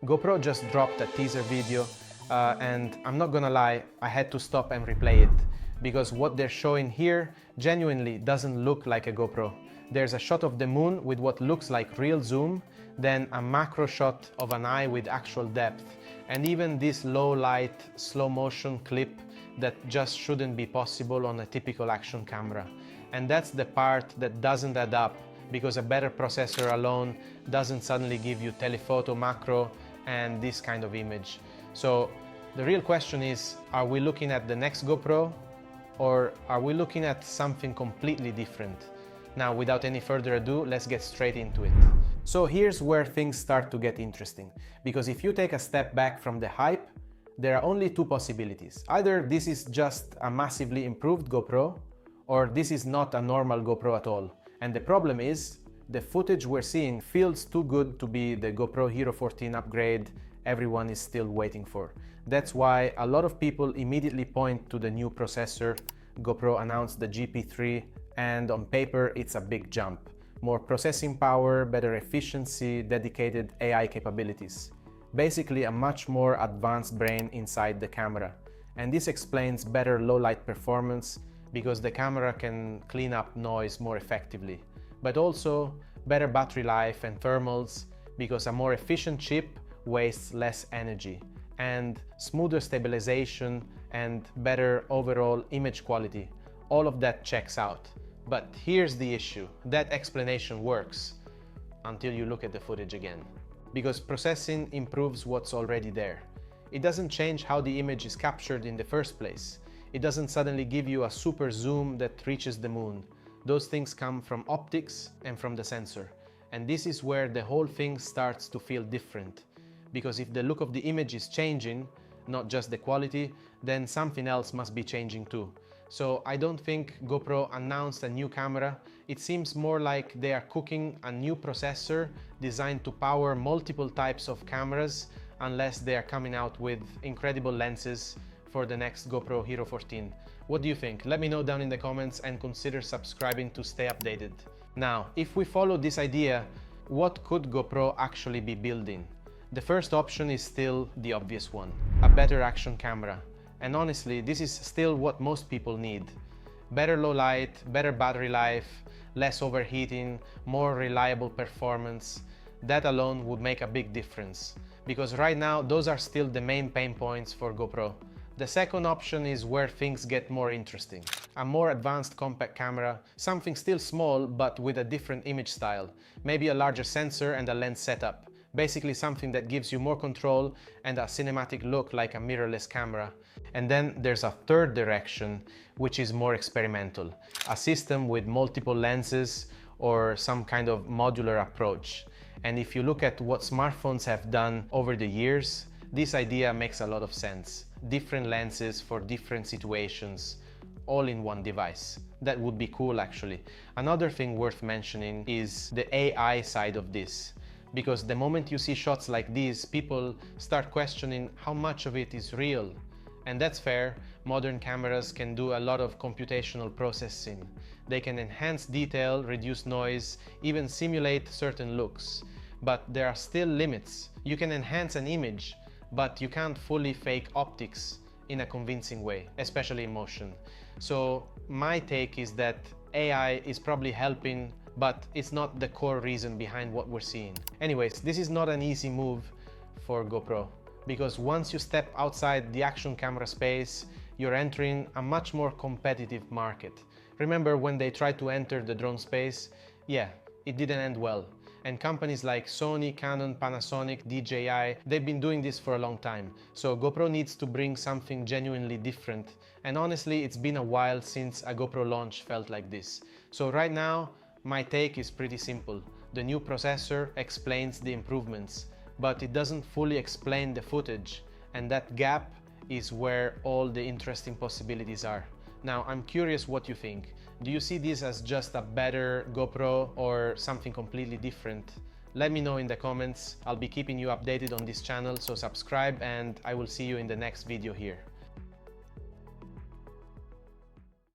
GoPro just dropped a teaser video and I'm not gonna lie, I had to stop and replay it because what they're showing here genuinely doesn't look like a GoPro. There's a shot of the moon with what looks like real zoom, then a macro shot of an eye with actual depth, and even this low light, slow motion clip that just shouldn't be possible on a typical action camera. And that's the part that doesn't add up, because a better processor alone doesn't suddenly give you telephoto, macro, and this kind of image. So the real question is, are we looking at the next GoPro, or are we looking at something completely different? Now, without any further ado, let's get straight into it. So here's where things start to get interesting, because if you take a step back from the hype, there are only two possibilities. Either this is just a massively improved GoPro, or this is not a normal GoPro at all. And the problem is, the footage we're seeing feels too good to be the GoPro Hero 14 upgrade everyone is still waiting for. That's why a lot of people immediately point to the new processor. GoPro announced the GP3, and on paper it's a big jump. More processing power, better efficiency, dedicated AI capabilities. Basically a much more advanced brain inside the camera. And this explains better low light performance, because the camera can clean up noise more effectively. But also better battery life and thermals, because a more efficient chip wastes less energy, and smoother stabilization and better overall image quality. All of that checks out. But here's the issue. That explanation works until you look at the footage again. Because processing improves what's already there. It doesn't change how the image is captured in the first place. It doesn't suddenly give you a super zoom that reaches the moon. Those things come from optics and from the sensor. And this is where the whole thing starts to feel different. Because if the look of the image is changing, not just the quality, then something else must be changing too. So I don't think GoPro announced a new camera. It seems more like they are cooking a new processor designed to power multiple types of cameras, unless they are coming out with incredible lenses for the next GoPro Hero 14. What do you think? Let me know down in the comments, and consider subscribing to stay updated. Now, if we follow this idea, what could GoPro actually be building? The first option is still the obvious one, a better action camera. And honestly, this is still what most people need. Better low light, better battery life, less overheating, more reliable performance. That alone would make a big difference, because right now those are still the main pain points for GoPro. The second option is where things get more interesting. A more advanced compact camera, something still small but with a different image style. Maybe a larger sensor and a lens setup. Basically something that gives you more control and a cinematic look like a mirrorless camera. And then there's a third direction, which is more experimental. A system with multiple lenses or some kind of modular approach. And if you look at what smartphones have done over the years, this idea makes a lot of sense. Different lenses for different situations, all in one device. That would be cool actually. Another thing worth mentioning is the AI side of this. Because the moment you see shots like these, people start questioning how much of it is real. And that's fair. Modern cameras can do a lot of computational processing. They can enhance detail, reduce noise, even simulate certain looks. But there are still limits. You can enhance an image, but you can't fully fake optics in a convincing way, especially in motion. So my take is that AI is probably helping, but it's not the core reason behind what we're seeing. Anyways, this is not an easy move for GoPro, because once you step outside the action camera space, you're entering a much more competitive market. Remember when they tried to enter the drone space? Yeah, it didn't end well. And companies like Sony, Canon, Panasonic, DJI, they've been doing this for a long time. So GoPro needs to bring something genuinely different. And honestly, it's been a while since a GoPro launch felt like this. So right now, my take is pretty simple. The new processor explains the improvements, but it doesn't fully explain the footage. And that gap is where all the interesting possibilities are. Now, I'm curious what you think. Do you see this as just a better GoPro or something completely different? Let me know in the comments. I'll be keeping you updated on this channel, so subscribe, and I will see you in the next video here.